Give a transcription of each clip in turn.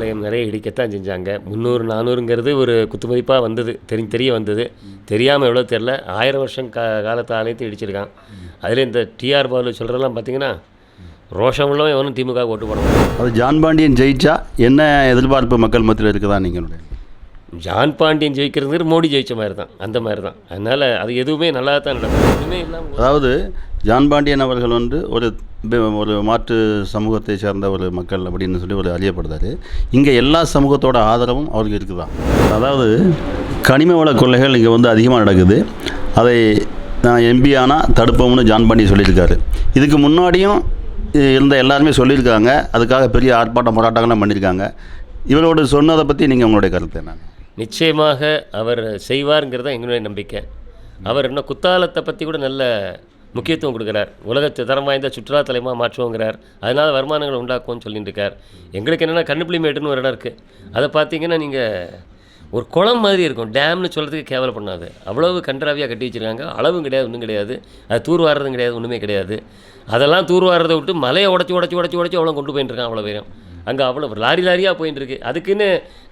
ஆலயம் நிறைய இடிக்கத்தான் செஞ்சாங்க. 300, 400ங்கிறது ஒரு குத்துமதிப்பாக வந்தது, தெரிய வந்தது. தெரியாமல் எவ்வளோ தெரில, 1000 வருஷம் காலத்து ஆலயத்தையும் இடிச்சிருக்கான். அதில் இந்த டிஆர் பாலு சொல்கிறதெல்லாம் பார்த்தீங்கன்னா ரோஷம் உள்ளவன் எவனும் திமுக ஓட்டு போட மாட்டான். அது ஜான் பாண்டியன் ஜெயிச்சா என்ன எதிர்பார்ப்பு மக்கள் மத்தியில் இருக்குதா நீங்களுடைய? ஜான் பாண்டியன் ஜெயிக்கிறதுங்கிற மோடி ஜெயித்த மாதிரி தான், அந்த மாதிரி தான். அதனால் அது எதுவுமே நல்லா தான் நடக்கும், எதுவுமே இல்லாமல். அதாவது ஜான் பாண்டியன் அவர்கள் ஒரு மாற்று சமூகத்தை சேர்ந்த ஒரு மக்கள் அப்படின்னு சொல்லி ஒரு அறியப்படுறாரு. இங்கே எல்லா சமூகத்தோட ஆதரவும் அவருக்கு இருக்குதா? அதாவது கனிம வள கொள்ளைகள் இங்கே அதிகமாக நடக்குது. அதை நான் எம்பி ஆனால் தடுப்போம்னு ஜான் பாண்டியன் சொல்லியிருக்காரு. இதுக்கு முன்னாடியும் இருந்த எல்லாருமே சொல்லியிருக்காங்க. அதுக்காக பெரிய ஆர்ப்பாட்டம் போராட்டங்கள்லாம் பண்ணியிருக்காங்க. இவரோடு சொன்னதை பற்றி நீங்கள் உங்களுடைய கருத்து என்ன? நிச்சயமாக அவர் செய்வாருங்கிறத எங்களுடைய நம்பிக்கை. அவர் இன்னும் குத்தாலத்தை பற்றி கூட நல்ல முக்கியத்துவம் கொடுக்குறார். உலகத்தை தரம் வாய்ந்த சுற்றுலா தலைமாக மாற்றுவோங்கிறார். அதனால் வருமானங்கள் உண்டாக்குவோன்னு சொல்லிட்டு இருக்கார். எங்களுக்கு என்னென்னா கண்ணுப்புளிமேட்டுன்னு ஒரு இடம் இருக்குது. அதை பார்த்தீங்கன்னா நீங்கள் ஒரு குளம் மாதிரி இருக்கும், டேம்னு சொல்கிறதுக்கு கேவலம் பண்ணாது. அவ்வளவு கன்றாவியாக கட்டி வச்சுருக்காங்க. அளவும் கிடையாது, ஒன்றும் கிடையாது. அது தூர் வாடுறதும் கிடையாது, ஒன்றுமே கிடையாது. அதெல்லாம் தூர் வாடுறதை விட்டு மலையை உடச்சி அவ்வளோ கொண்டு போயிட்டு இருக்கான். அவ்வளோ பேரும் அங்கே அவ்வளோ லாரியாக போயின்னு இருக்குது. அதுக்குன்னு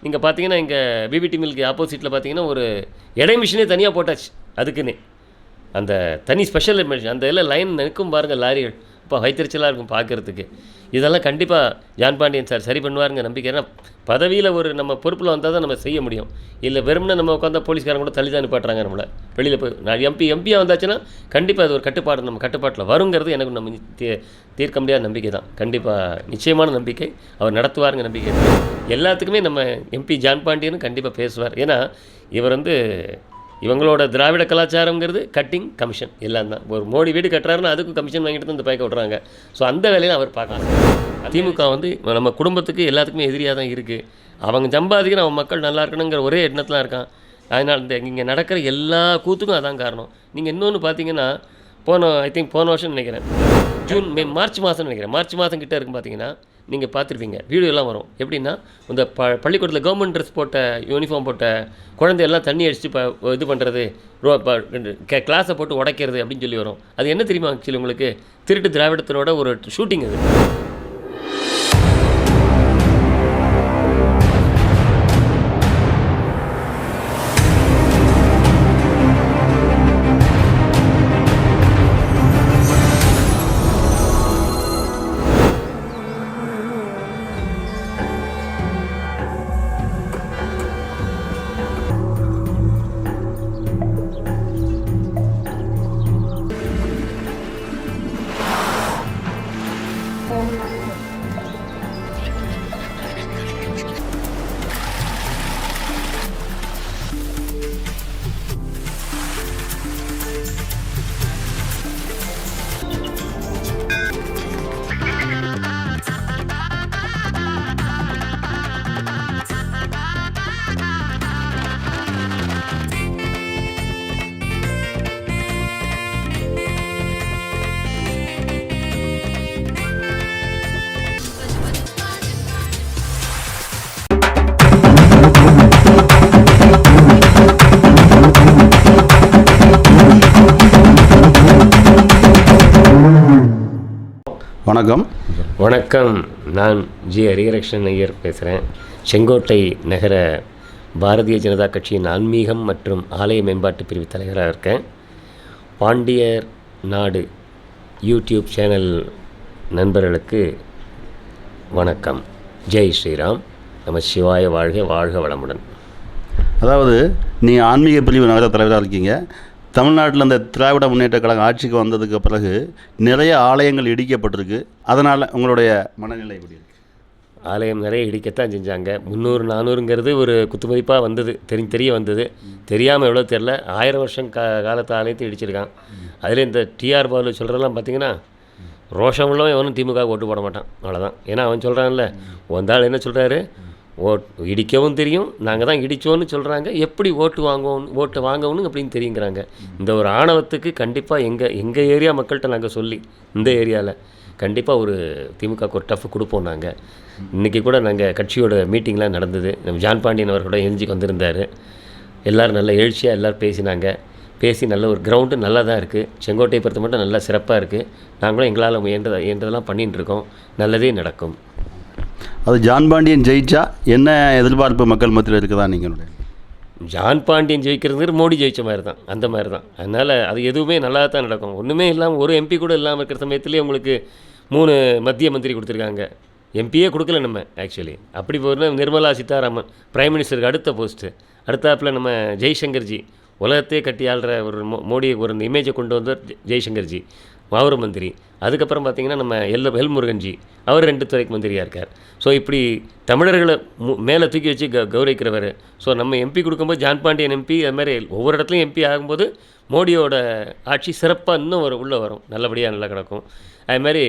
நீங்கள் பார்த்தீங்கன்னா இங்கே பிபிடி மில்க்கு ஆப்போசிட்டில் பார்த்தீங்கன்னா ஒரு எடை மிஷினே தனியாக போட்டாச்சு. அதுக்குன்னு அந்த தனி ஸ்பெஷல் மிஷின், அந்த எல்லாம் லைன் நிற்கும் பாருங்கள் லாரிகள். இப்போ வைத்தறிச்சலாக இருக்கும் பார்க்குறதுக்கு. இதெல்லாம் கண்டிப்பாக ஜான் பாண்டியன் சார் சரி பண்ணுவாருங்க நம்பிக்கை. ஏன்னா பதவியில் ஒரு நம்ம பொறுப்பில் வந்தால் தான் நம்ம செய்ய முடியும். இல்லை வெறும்னா நம்ம உட்காந்தா போலீஸ்காரங்க கூட தள்ளி தான் நிப்பாட்டுறாங்க நம்மளை. வெளியில் போய் நான் எம்பியாக வந்தாச்சுன்னா கண்டிப்பாக அது ஒரு கட்டுப்பாடு நம்ம கட்டுப்பாட்டில் வருங்கிறது எனக்கு நம்ம தீர்க்க முடியாத நம்பிக்கை தான். கண்டிப்பாக நிச்சயமான நம்பிக்கை. அவர் நடத்துவாருங்க நம்பிக்கை. எல்லாத்துக்குமே நம்ம எம்பி ஜான் பாண்டியனும் கண்டிப்பாக பேசுவார். ஏன்னா இவர் இவங்களோட திராவிட கலாச்சாரங்கிறது கட்டிங் கமிஷன் எல்லாம் தான். ஒரு மோடி வீடு கட்டுறாருன்னா அதுக்கும் கமிஷன் வாங்கிட்டு தான் இந்த பைக்க விட்றாங்க. ஸோ அந்த வேலையில் அவர் பார்க்கலாம். திமுக நம்ம குடும்பத்துக்கு எல்லாத்துக்குமே எதிரியாக தான் இருக்குது. அவங்க சம்பாதிக்கிற அவன் மக்கள் நல்லா இருக்கணுங்கிற ஒரே எண்ணத்தில் இருக்கான். அதனால் இங்கே நடக்கிற எல்லா கூத்துக்கும் அதான் காரணம். நீங்கள் இன்னொன்று பார்த்தீங்கன்னா போன வருஷம் நினைக்கிறேன் மார்ச் மாதம் கிட்டே இருக்குன்னு பார்த்தீங்கன்னா நீங்கள் பார்த்துருப்பீங்க, வீடியோ எல்லாம் வரும். எப்படின்னா இந்த பள்ளிக்கூடத்தில் கவர்மெண்ட் ட்ரெஸ் போட்ட யூனிஃபார்ம் போட்ட குழந்தையெல்லாம் தண்ணி அடித்து இது பண்ணுறது, கிளாஸை போட்டு உடைக்கிறது அப்படின்னு சொல்லி வரும். அது என்ன தெரியுமா ஆக்சுவலி உங்களுக்கு? திருட்டு திராவிடத்தினோட ஒரு ஷூட்டிங் அது. வணக்கம். நான் ஜி ஹரிஹரகிருஷ்ணன் ஐயர் பேசுகிறேன். செங்கோட்டை நகர பாரதிய ஜனதா கட்சியின் ஆன்மீகம் மற்றும் ஆலய மேம்பாட்டு பிரிவு தலைவராக இருக்கேன். பாண்டியர் நாடு யூடியூப் சேனல் நண்பர்களுக்கு வணக்கம். ஜெய் ஸ்ரீராம். நம்ம சிவாய வாழ்க, வாழ்க வளமுடன். அதாவது நீங்கள் ஆன்மீக பிரிவு நகர தலைவராக இருக்கீங்க. தமிழ்நாட்டில் இந்த திராவிட முன்னேற்ற கழகம் ஆட்சிக்கு வந்ததுக்கு பிறகு நிறைய ஆலயங்கள் இடிக்கப்பட்டிருக்கு. அதனால் உங்களுடைய மனநிலை எப்படி இருக்குது? ஆலயம் நிறைய இடிக்கத்தான் செஞ்சாங்க. 300, 400ங்கிறது ஒரு குத்துமதிப்பாக வந்தது, தெரிய வந்தது. தெரியாமல் எவ்வளோ தெரில, 1000 வருஷம் காலத்து ஆலயத்தையும் இடிச்சிருக்கான். அதில் இந்த டிஆர் பாலு சொல்கிறதெல்லாம் பார்த்தீங்கன்னா ரோஷம் உள்ளவன் எவனும் திமுக ஓட்டு போட மாட்டான். அவ்வளோதான். ஏன்னா அவன் சொல்கிறான்ல, வந்தால் என்ன சொல்கிறாரு, இடிக்கவும் தெரியும், நாங்கள் தான் இடித்தோன்னு சொல்கிறாங்க, எப்படி ஓட்டு வாங்கணும் அப்படின்னு தெரியுங்கிறாங்க. இந்த ஒரு ஆணவத்துக்கு கண்டிப்பாக எங்கள் ஏரியா மக்கள்கிட்ட நாங்கள் சொல்லி இந்த ஏரியாவில் கண்டிப்பாக ஒரு திமுக ஒரு டஃப் கொடுப்போம். நாங்கள் இன்றைக்கி கூட நாங்கள் கட்சியோட மீட்டிங்லாம் நடந்தது. நம்ம ஜான் பாண்டியன் அவர்களோட எழுஞ்சிக்கு வந்திருந்தார். எல்லோரும் நல்ல எழுச்சியாக எல்லோரும் பேசி நல்ல ஒரு கிரவுண்டு நல்லா தான் இருக்குது. செங்கோட்டையை பொறுத்த மட்டும் நல்லா சிறப்பாக இருக்குது. நாங்களும் எங்களால் இயன்றதெல்லாம் பண்ணிகிட்டு இருக்கோம். நல்லதே நடக்கும். அது ஜான் பாண்டியன் ஜெயிச்சா என்ன எதிர்பார்ப்பு மக்கள் மத்தியில் இருக்குதா நீங்களுடைய? ஜான் பாண்டியன் ஜெயிக்கிறதுங்கிறது மோடி ஜெயிச்ச மாதிரி தான், அந்த மாதிரி தான். அதனால் அது எதுவுமே நல்லா தான் நடக்கும். ஒன்றுமே இல்லாமல் ஒரு எம்பி கூட இல்லாமல் இருக்கிற சமயத்துலேயே உங்களுக்கு 3 மத்திய மந்திரி கொடுத்துருக்காங்க. எம்பியே கொடுக்கல நம்ம ஆக்சுவலி. அப்படி போனால் நிர்மலா சீதாராமன் பிரைம் மினிஸ்டருக்கு அடுத்த போஸ்ட்டு. அடுத்தாப்பில் நம்ம ஜெய்சங்கர்ஜி உலகத்தையே கட்டி ஆள்ற ஒரு மோடி ஒரு இமேஜை கொண்டு வந்தவர் ஜெய்சங்கர்ஜி, அவர் மந்திரி. அதுக்கப்புறம் பார்த்திங்கன்னா நம்ம எல் முருகன்ஜி, அவர் 2 துறைக்கு மந்திரியாக இருக்கார். ஸோ இப்படி தமிழர்களை மேலே தூக்கி வச்சு கௌரவிக்கிறவர். ஸோ நம்ம எம்பி கொடுக்கும்போது ஜான் பாண்டியன் எம்பி அது மாதிரி ஒவ்வொரு இடத்துலையும் எம்பி ஆகும்போது மோடியோட ஆட்சி சிறப்பாக இன்னும் உள்ளே வரும், நல்லபடியாக நல்லா கிடக்கும். அதுமாதிரி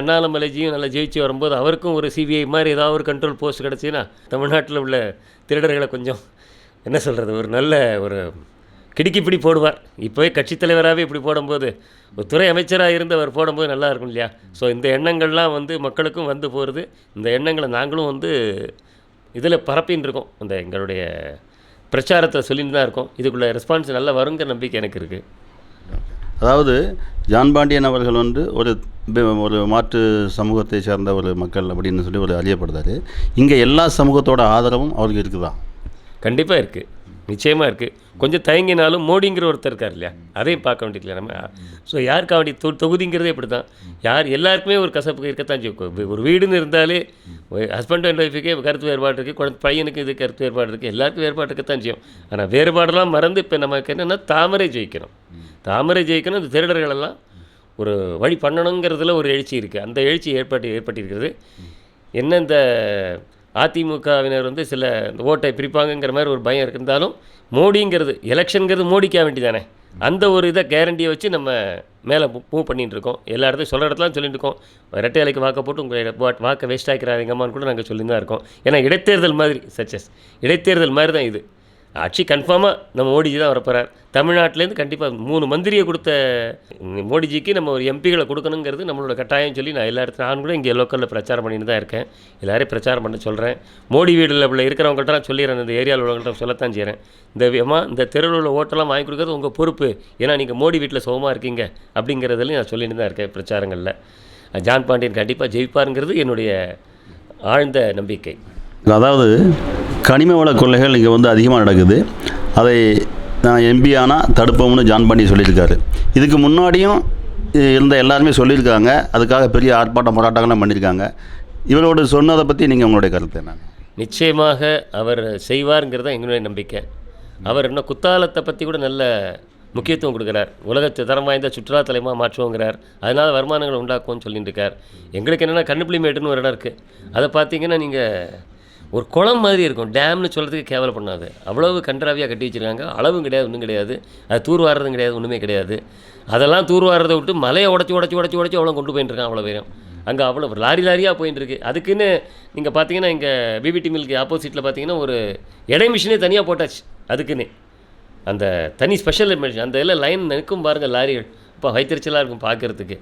அண்ணாமலைஜியும் நல்லா ஜெயிச்சு வரும்போது அவருக்கும் ஒரு சிபிஐ மாதிரி ஏதாவது ஒரு கண்ட்ரோல் போஸ்ட் கிடச்சின்னா தமிழ்நாட்டில் உள்ள திருடர்களை கொஞ்சம் என்ன சொல்கிறது, ஒரு நல்ல ஒரு கிடுக்கிப்பிடி போடுவார். இப்போவே கட்சித் தலைவராகவே இப்படி போடும்போது ஒரு துறை அமைச்சராக இருந்து அவர் போடும்போது நல்லா இருக்கும் இல்லையா? ஸோ இந்த எண்ணங்கள்லாம் மக்களுக்கும் போகிறது. இந்த எண்ணங்களை நாங்களும் இதில் பரப்பின்னு இருக்கோம், அந்த எங்களுடைய பிரச்சாரத்தில் சொல்லிட்டு தான் இருக்கோம். இதுக்குள்ள ரெஸ்பான்ஸ் நல்லா வருங்கிற நம்பிக்கை எனக்கு இருக்குது. அதாவது ஜான் பாண்டியன் அவர்கள் ஒரு மாற்று சமூகத்தை சேர்ந்த ஒரு மக்கள் அப்படின்னு சொல்லி ஒரு அறியப்படுறாரு. இங்கே எல்லா சமூகத்தோட ஆதரவும் அவருக்கு இருக்குதா? கண்டிப்பாக இருக்குது, நிச்சயமாக இருக்குது. கொஞ்சம் தயங்கினாலும் மோடிங்கிற ஒருத்தர் இருக்கார் இல்லையா, அதையும் பார்க்க வேண்டியதில்லை நம்ம. ஸோ யாருக்காக வேண்டிய தொகுதிங்கிறதே இப்படி தான். எல்லாருக்குமே ஒரு கசப்பு இருக்கத்தான் செய்யும். ஒரு வீடுன்னு இருந்தாலே ஹஸ்பண்ட் அண்ட் ஒய்ஃபுக்கே கருத்து வேறுபாடு இருக்குது, பையனுக்கு இது கருத்து வேறுபாடு இருக்குது, எல்லாருக்கும் வேறுபாடு இருக்கத்தான் செய்யும். ஆனால் வேறுபாடெல்லாம் மறந்து இப்போ நமக்கு என்னென்னா தாமரை ஜெயிக்கணும். இந்த திருடர்களெல்லாம் ஒரு வழி பண்ணணுங்கிறதுல ஒரு எழுச்சி இருக்குது. அந்த எழுச்சி ஏற்பட்டிருக்கிறது. என்ன இந்த அதிமுகவினர் சில ஓட்டை பிரிப்பாங்கங்கிற மாதிரி ஒரு பயம் இருந்தாலும் மோடிங்கிறது எலெக்ஷனுங்கிறது மோடிக்காக வேண்டி தானே, அந்த ஒரு இதை கேரண்டியை வச்சு நம்ம மேலே மூவ் பண்ணிகிட்டு இருக்கோம். எல்லா இடத்தையும் சொல்கிற இடத்துலாம் சொல்லிட்டு இருக்கோம். இரட்டை இலைக்கு வாக்க போட்டு உங்கள் வாக்கை வேஸ்ட் ஆக்கிறாதீங்கம்மான்னு கூட நாங்கள் சொல்லி தான் இருக்கோம். ஏன்னா இடைத்தேர்தல் மாதிரி இடைத்தேர்தல் மாதிரி தான் இது. ஆட்சி கன்ஃபார்மாக நம்ம மோடிஜி தான் வரப்போகிறார். தமிழ்நாட்டிலேருந்து கண்டிப்பாக 3 மந்திரியை கொடுத்த மோடிஜிக்கு நம்ம ஒரு எம்பிகளை கொடுக்கணுங்கிறது நம்மளோட கட்டாயம் சொல்லி நான் எல்லா இடத்துல நான் கூட இங்கே லோக்கலில் பிரச்சாரம் பண்ணிட்டு தான் இருக்கேன். எல்லோரையும் பிரச்சாரம் பண்ண சொல்கிறேன். மோடி வீடில் இருக்கிறவங்கள்ட்ட சொல்லிடுறேன், இந்த ஏரியாவில் உள்ளவங்கள்ட்ட சொல்லத்தான் செய்கிறேன். இந்த தெருவில் உள்ள ஓட்டெல்லாம் வாங்கி கொடுக்குறது உங்கள் பொறுப்பு, ஏன்னா நீங்கள் மோடி வீட்டில் சுகமாக இருக்கீங்க அப்படிங்கிறதுலையும் நான் சொல்லிட்டு தான் இருக்கேன் பிரச்சாரங்களில். ஜான் பாண்டியன் கண்டிப்பாக ஜெயிப்பாருங்கிறது என்னுடைய ஆழ்ந்த நம்பிக்கை. அதாவது கனிம வள கொள்ளைகள் இங்கே அதிகமாக நடக்குது. அதை நான் எம்பி ஆனால் தடுப்போம்னு ஜான் பாண்டியன் சொல்லியிருக்காரு. இதுக்கு முன்னாடியும் இருந்த எல்லாருமே சொல்லியிருக்காங்க. அதுக்காக பெரிய ஆர்ப்பாட்டம் போராட்டங்கள்லாம் பண்ணியிருக்காங்க. இவரோடு சொன்னதை பற்றி நீங்கள் உங்களுடைய கருத்து என்ன? நிச்சயமாக அவர் செய்வாருங்கிறது தான் எங்களுடைய நம்பிக்கை. அவர் இன்னும் குத்தாலத்தை பற்றி கூட நல்ல முக்கியத்துவம் கொடுக்குறார். உலகத்து தரம் வாய்ந்த சுற்றுலாத்தலமாக மாற்றுவோங்கிறார். அதனால் வருமானங்களை உண்டாக்குவோம்னு சொல்லிட்டு இருக்கார். எங்களுக்கு என்னென்னா கண்ணுப்புளிமேட்டுன்னு ஒரு இடம் இருக்குது. அதை பார்த்தீங்கன்னா நீங்கள் ஒரு குளம் மாதிரி இருக்கும், டேம்னு சொல்கிறதுக்கு கேவலப்படாது. அவ்வளவு கன்றாவியாக கட்டி வச்சுருக்காங்க. அளவும் கிடையாது, ஒன்றும் கிடையாது. அது தூர்வாரதும் கிடையாது, ஒன்றுமே கிடையாது. அதெல்லாம் தூர்வாரதை விட்டு மலையை உடச்சி அவ்வளோ கொண்டு போயிட்டுருக்கான். அவ்வளோ பேரும் அங்கே அவ்வளோ லாரியாக போயிட்டுருக்கு. அதுக்குன்னு நீங்கள் பார்த்தீங்கன்னா இங்கே பிபிடி மில்க்கு ஆப்போசிட்டில் பார்த்தீங்கன்னா ஒரு எடை மிஷினே தனியாக போட்டாச்சு. அதுக்குன்னு அந்த தனி ஸ்பெஷல் மிஷின், அந்த இதில் லைன் நிற்கும் பாருங்கள் லாரிகள். இப்போ வைத்திருச்சலாக இருக்கும் பார்க்குறதுக்கு.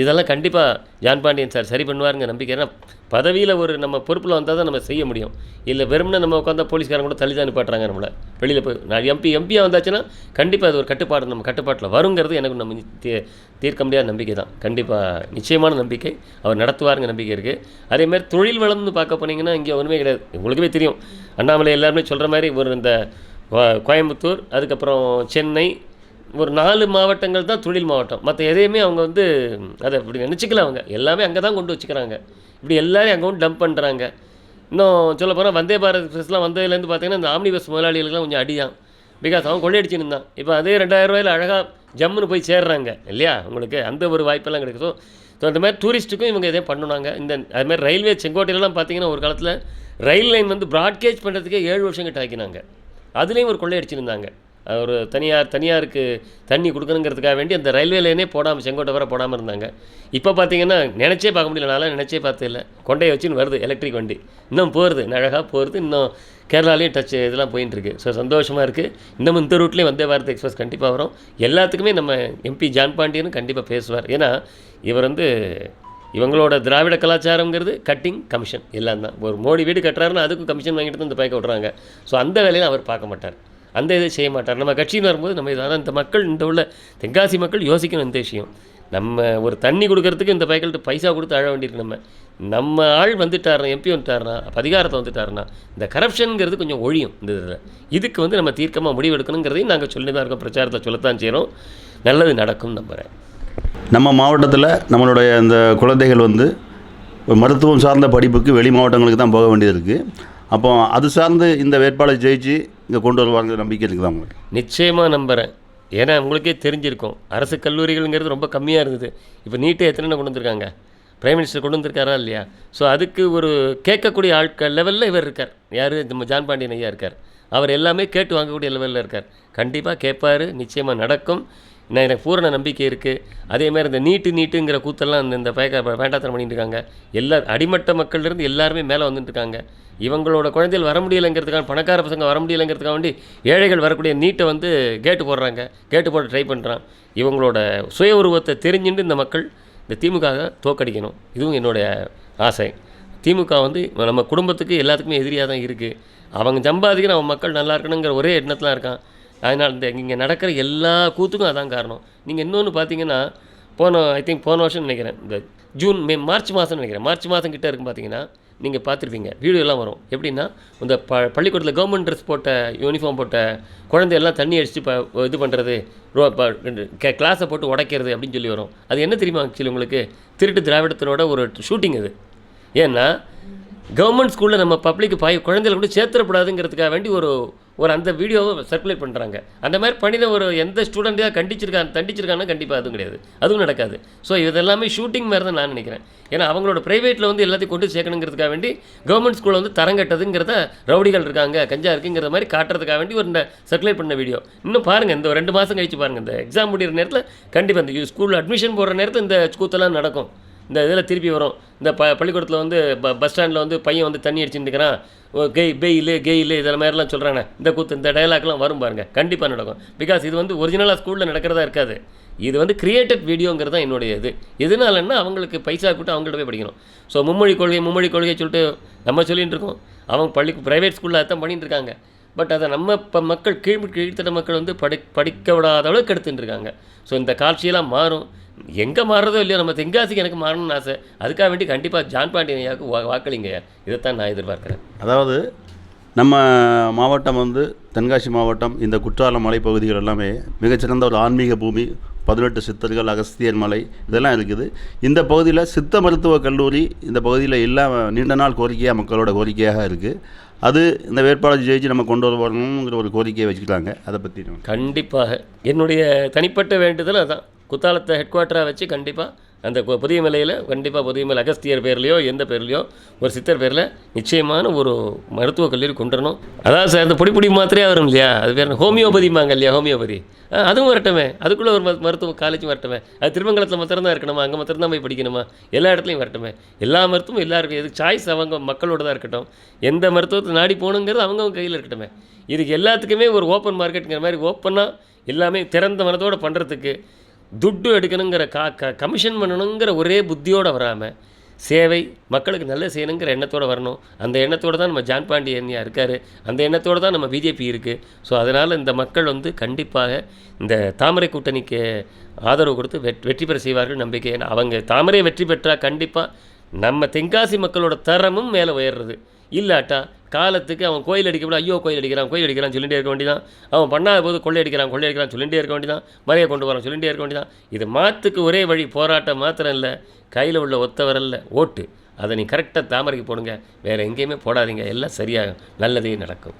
இதெல்லாம் கண்டிப்பாக ஜான் பாண்டியன் சார் சரி பண்ணுவாருங்க நம்பிக்கை. ஏன்னா பதவியில் ஒரு நம்ம பொறுப்பில் வந்தால் தான் நம்ம செய்ய முடியும். இல்லை வெறும்னு நம்ம உட்காந்தா போலீஸ்காரங்க கூட தள்ளி தான் நிப்பாட்டுறாங்க நம்மளை. வெளியில் போய் நான் எம்பியாக வந்தாச்சுன்னா கண்டிப்பாக அது ஒரு கட்டுப்பாடு நம்ம கட்டுப்பாட்டில் வருங்கிறது எனக்கு நம்ம தீர்க்க முடியாத நம்பிக்கை தான். கண்டிப்பாக நிச்சயமான நம்பிக்கை அவர் நடத்துவாருங்க நம்பிக்கை இருக்குது. அதேமாதிரி தொழில் வளம்னு பார்க்க போனீங்கன்னா இங்கே ஒன்றுமே கிடையாது. உங்களுக்குமே தெரியும், அண்ணாமலை எல்லாருமே சொல்கிற மாதிரி ஒரு இந்த கோயம்புத்தூர், அதுக்கப்புறம் சென்னை, ஒரு 4 மாவட்டங்கள் தான் தொழில் மாவட்டம். மற்ற எதையுமே அவங்க அதை இப்படி நினச்சிக்கல. அவங்க எல்லாமே அங்கே தான் கொண்டு வச்சுக்கிறாங்க. இப்படி எல்லோரும் அங்கே டம்ப் பண்ணுறாங்க. இன்னும் சொல்ல போனால் வந்தே பாரத் எக்ஸ்பிரஸ்லாம் வந்ததுலேருந்து பார்த்தீங்கன்னா இந்த ஆம்னி பஸ் முதலாளிகளுக்குலாம் கொஞ்சம் அடிதான். பிகாஸ் அவன் கொள்ளையடிச்சுன்னு இருந்தான். இப்போ அதே 2000 ரூபாயில் அழகாக ஜம்முன்னு போய் சேர்றாங்க இல்லையா? உங்களுக்கு அந்த ஒரு வாய்ப்பெல்லாம் கிடைக்கும். ஸோ அந்த மாதிரி டூரிஸ்ட்டுக்கும் இவங்க எதையும் பண்ணுனாங்க. அதுமாதிரி ரயில்வே செங்கோட்டையிலலாம் பார்த்தீங்கன்னா ஒரு காலத்தில் ரயில் லைன் ப்ராட்கேஜ் பண்ணுறதுக்கே 7 வருஷம் கிட்ட ஆக்கினாங்க. அதுலேயும் ஒரு கொள்ளையடிச்சுருந்தாங்க. ஒரு தனியாருக்கு தண்ணி கொடுக்கணுங்கிறதுக்காக வேண்டி அந்த ரயில்வே லைனே போடாமல், செங்கோட்டை வர போடாமல் இருந்தாங்க. இப்போ பார்த்தீங்கன்னா நினச்சே பார்க்க முடியல. நான்லாம் நினச்சே பார்த்தது இல்லை. கொண்டையை வச்சுன்னு வருது எலக்ட்ரிக் வண்டி, இன்னும் போகிறது, அழகாக போகிறது. இன்னும் கேரளாலேயும் இதெல்லாம் போயின்ட்டுருக்கு. ஸோ சந்தோஷமாக இருக்குது. இன்னமும் இந்த ரூட்லேயும் வந்தே பாரத் எக்ஸ்பிரஸ் கண்டிப்பாக வரும். எல்லாத்துக்குமே நம்ம எம்பி ஜான் பாண்டியனும் கண்டிப்பாக பேசுவார். ஏன்னா இவர் இவங்களோட திராவிட கலாச்சாரங்கிறது கட்டிங் கமிஷன் எல்லாம் தான். ஒரு மோடி வீடு கட்டுறாருன்னா அதுக்கும் கமிஷன் வாங்கிட்டு தான் இந்த பைக்க விட்றாங்க. ஸோ அந்த வேலையில் அவர் பார்க்க மாட்டார், அந்த இதை செய்ய மாட்டார். நம்ம கட்சின்னு வரும்போது நம்ம இதான் இந்த மக்கள், இந்த உள்ள தென்காசி மக்கள் யோசிக்கணும் இந்த விஷயம். நம்ம ஒரு தண்ணி கொடுக்கறதுக்கு இந்த பைக்கல்ட்டு பைசா கொடுத்து அழ வேண்டியிருக்கு. நம்ம ஆள் வந்துட்டாருனா, எம்பி வந்துட்டாருனா, அப்போ அதிகாரத்தை வந்துட்டாருனா, இந்த கரப்ஷனுங்கிறது கொஞ்சம் ஒழியும். இந்த இதில் இதுக்கு வந்து நம்ம தீர்க்கமாக முடிவெடுக்கணுங்கிறதையும் நாங்கள் சொல்லி தான் இருக்கோம், பிரச்சாரத்தை சொல்லத்தான் செய்கிறோம். நல்லது நடக்கும் நம்புகிறேன். நம்ம மாவட்டத்தில் நம்மளுடைய இந்த குழந்தைகள் வந்து மருத்துவம் சார்ந்த படிப்புக்கு வெளி மாவட்டங்களுக்கு தான் போக வேண்டியது இருக்குது. அப்போ அது சார்ந்து இந்த வேட்பாளர் ஜெயிச்சு இங்கே கொண்டு வருவாங்க நம்பிக்கை இருக்குதா உங்களுக்கு? நிச்சயமாக நம்புகிறேன். ஏன்னா உங்களுக்கே தெரிஞ்சிருக்கும், அரசு கல்லூரிகள்ங்கிறது ரொம்ப கம்மியாக இருந்தது. இப்போ நீட்டை எத்தனை கொண்டு வந்திருக்காங்க, பிரைம் மினிஸ்டர் கொண்டு வந்திருக்காரா இல்லையா? ஸோ அதுக்கு ஒரு கேட்கக்கூடிய ஆட்கள் லெவலில் இவர் இருக்கார். யார்? நம்ம ஜான் பாண்டியன் ஐயா இருக்கார். அவர் எல்லாமே கேட்டு வாங்கக்கூடிய லெவலில் இருக்கார். கண்டிப்பாக கேட்பார், நிச்சயமாக நடக்கும். எனக்கு பூரண நம்பிக்கை இருக்குது. அதேமாதிரி இந்த நீட்டுங்கிற கூத்தெல்லாம் இந்த வேண்டாத்தனம் பண்ணிட்டு இருக்காங்க. எல்லா அடிமட்ட மக்கள்லேருந்து எல்லாருமே மேலே வந்துட்டுருக்காங்க. இவங்களோட குழந்தைகள் வர முடியலைங்கிறதுக்காக, பணக்கார பசங்க வர முடியலைங்கிறதுக்காக வேண்டி ஏழைகள் வரக்கூடிய நீட்டை வந்து கேட்டு போடுறாங்க, கேட்டு போட ட்ரை பண்ணுறான். இவங்களோட சுய உருவத்தை தெரிஞ்சுட்டு இந்த மக்கள் இந்த திமுக தோக்கடிக்கணும். இதுவும் என்னுடைய ஆசை. திமுக வந்து நம்ம குடும்பத்துக்கு எல்லாத்துக்குமே எதிரியாக தான் இருக்குது. அவங்க சம்பாதிக்கிற அவன் மக்கள் நல்லா இருக்கணுங்கிற ஒரே எண்ணத்தில் இருக்கான். அதனால் இந்த இங்கே நடக்கிற எல்லா கூத்துக்கும் அதான் காரணம். நீங்கள் இன்னொன்று பார்த்தீங்கன்னா, போன வருஷம் நினைக்கிறேன், இந்த மார்ச் மாதம் நினைக்கிறேன், மார்ச் மாதம் கிட்டே இருக்கும் பார்த்தீங்கன்னா, நீங்கள் பார்த்துருப்பீங்க, வீடியோலாம் வரும். எப்படின்னா, இந்த பள்ளிக்கூடத்தில் கவர்மெண்ட் ட்ரெஸ் போட்ட யூனிஃபார்ம் போட்ட குழந்தையெல்லாம் தண்ணி அடித்து இது பண்ணுறது, கிளாஸை போட்டு உடைக்கிறது அப்படின்னு சொல்லி வரும். அது என்ன தெரியுமா ஆக்சுவலி உங்களுக்கு? திருட்டு திராவிடத்தினோட ஒரு ஷூட்டிங் அது. ஏன்னா கவர்மெண்ட் ஸ்கூலில் நம்ம பப்ளிக் குழந்தைகளை கூட சேர்த்துடக்கூடாதுங்கிறதுக்காக வேண்டி ஒரு அந்த வீடியோவை சர்க்குலேட் பண்ணுறாங்க. அந்த மாதிரி பண்ணின ஒரு எந்த ஸ்டூடெண்ட்டாக தண்டிச்சிருக்காங்கன்னா கண்டிப்பாக அதுவும் கிடையாது, அதுவும் நடக்காது. ஸோ இதெல்லாமே ஷூட்டிங் மாதிரி தான் நான் நினைக்கிறேன். ஏன்னா அவங்களோட ப்ரைவேட்டில் வந்து எல்லாத்தையும் கொண்டு சேர்க்கணுங்கிறதுக்காக வேண்டி கவர்மெண்ட் ஸ்கூலில் வந்து தரங்கட்டதுங்கிறத, ரவுடிகள் இருக்காங்க, கஞ்சா இருக்குங்கிற மாதிரி காட்டுறதுக்காக வேண்டி ஒரு சர்க்குலேட் பண்ண வீடியோ. இன்னும் பாருங்கள், இந்த 2 மாதம் கழிச்சு பாருங்கள், இந்த எக்ஸாம் முடிகிற நேரத்தில் கண்டிப்பாக இந்த ஸ்கூலில் அட்மிஷன் போடுற நேரத்தில் இந்த கூத்தெல்லாம் நடக்கும். இந்த இதில் திருப்பி வரும். இந்த பள்ளிக்கூடத்தில் வந்து பஸ் ஸ்டாண்டில் வந்து பையன் வந்து தண்ணி அடிச்சுட்டு இருக்கிறான், கெயில் இதெல்லாம் மாதிரிலாம் சொல்கிறாங்க. இந்த கூத்து, இந்த டைலாக்லாம் வரும் பாருங்கள், கண்டிப்பாக நடக்கும். பிகாஸ் இது வந்து ஒரிஜினலாக ஸ்கூலில் நடக்கிறதா இருக்காது. இது வந்து கிரியேட்டட் வீடியோங்கிறது தான் என்னுடைய இது. எதனாலன்னா அவங்களுக்கு பைசா கூட்டு அவங்கள்ட்ட போய் படிக்கணும். ஸோ மும்மொழி கொள்கை சொல்லிட்டு நம்ம சொல்லிகிட்டு இருக்கோம். அவங்க ப்ரைவேட் ஸ்கூலில் அதான் பண்ணிட்டு இருக்காங்க. பட் அதை நம்ம இப்போ மக்கள் கீழ்த்தட்ட மக்கள் வந்து படிக்க விடாத அளவுக்கு எடுத்துகிட்டு இருக்காங்க. ஸோ இந்த காட்சியெல்லாம் மாறும். எங்கே மாறுறதோ இல்லையோ, நம்ம தென்காசிக்கு எனக்கு மாறணும்னு ஆசை. அதுக்காக வேண்டி கண்டிப்பாக ஜான் பாண்டியன் ஐயாவுக்கு வாக்களிங்க. இதைத்தான் நான் எதிர்பார்க்குறேன். அதாவது நம்ம மாவட்டம் வந்து தென்காசி மாவட்டம், இந்த குற்றாலம் மலைப்பகுதிகள் எல்லாமே மிகச்சிறந்த ஒரு ஆன்மீக பூமி. 18 சித்தர்கள், அகஸ்தியர் மலை இதெல்லாம் இருக்குது. இந்த பகுதியில் சித்த மருத்துவக் கல்லூரி இந்த பகுதியில் இல்லாமல் நீண்ட நாள் கோரிக்கையாக, மக்களோட கோரிக்கையாக இருக்குது. அது இந்த வேட்பாளர் ஜெயிச்சு நம்ம கொண்டு வரணுங்கிற ஒரு கோரிக்கையை வச்சுக்கிட்டாங்க. அதை பற்றி கண்டிப்பாக என்னுடைய தனிப்பட்ட வேண்டுதல் அதான். குத்தாலத்தை ஹெட் குவார்ட்டராக வச்சு கண்டிப்பாக அந்த புதிய மலையில் கண்டிப்பாக புதிய மலை அகஸ்தியர் பேர்லையோ எந்த பேர்லையோ ஒரு சித்தர் பேரில் நிச்சயமான ஒரு மருத்துவக் கல்லூரி கொண்டு வரணும். அதாவது சார், இந்த பொடி மாத்திரையாக வரும் இல்லையா, அது பேர் ஹோமியோபதிமாங்க இல்லையா, ஹோமியோபதி அதுவும் வரட்டுமே. அதுக்குள்ளே ஒரு மருத்துவ காலேஜும் வரட்டுமே. அது திருமங்கலத்தில் மாத்திரம்தான் இருக்கணுமா, அங்கே மாத்திரம்தான் போய் படிக்கணுமா? எல்லா இடத்துலையும் வரட்டுமே. எல்லா மருத்துவம் எல்லாருக்கும், எது சாய்ஸ் அவங்க மக்களோட தான் இருக்கட்டும். எந்த மருத்துவத்தை நாடி போகணுங்கிறது அவங்க கையில் இருக்கட்டுமே. இதுக்கு எல்லாத்துக்குமே ஒரு ஓப்பன் மார்க்கெட்டுங்கிற மாதிரி ஓப்பனாக எல்லாமே திறந்த மனதோடு பண்ணுறதுக்கு, துட்டு எடுக்கணுங்கிற கமிஷன் பண்ணணுங்கிற ஒரே புத்தியோடு வராமல், சேவை மக்களுக்கு நல்ல செய்யணுங்கிற எண்ணத்தோடு வரணும். அந்த எண்ணத்தோடு தான் நம்ம ஜான் பாண்டியன் இருக்கார். அந்த எண்ணத்தோடு தான் நம்ம பிஜேபி இருக்குது. ஸோ அதனால் இந்த மக்கள் வந்து கண்டிப்பாக இந்த தாமரை கூட்டணிக்கு ஆதரவு கொடுத்து வெற்றி பெற செய்வார்கள் நம்பிக்கை. அவங்க தாமரை வெற்றி பெற்றால் கண்டிப்பாக நம்ம தென்காசி மக்களோட தரமும் மேலே உயர்றது. இல்லாட்டா காலத்துக்கு அவன் கோயில் அடிக்கப்பட, ஐயோ கோயில் அடிக்கிறான் சொல்லிகிட்டே இருக்க வேண்டியதான். அவன் பண்ணாத போது கொள்ளை அடிக்கிறான் சொல்லிகிட்டே இருக்க வேண்டியதான். மறையை கொண்டு வரான் சொல்லிகிட்டே இருக்க வேண்டியதான். இது மாற்றுக்கு ஒரே வழி போராட்டம் மாத்திரம் இல்லை, கையில் உள்ள ஒத்தவரல்ல ஓட்டு. அதை நீ கரெக்டாக தாமரைக்கு போடுங்க, வேறு எங்கேயுமே போடாதீங்க, எல்லாம் சரியாகும், நல்லதே நடக்கும்.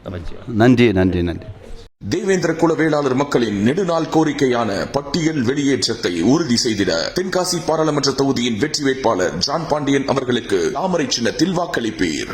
நன்றி. தேவேந்திர குல வேளாளர் மக்களின் நெடுநாள் கோரிக்கையான பட்டியல் வெளியேற்றத்தை உறுதி செய்திட தென்காசி பாராளுமன்ற தொகுதியின் வெற்றி வேட்பாளர் ஜான் பாண்டியன் அவர்களுக்கு தாமரை சின்னத்தில் வாக்களிப்பீர்.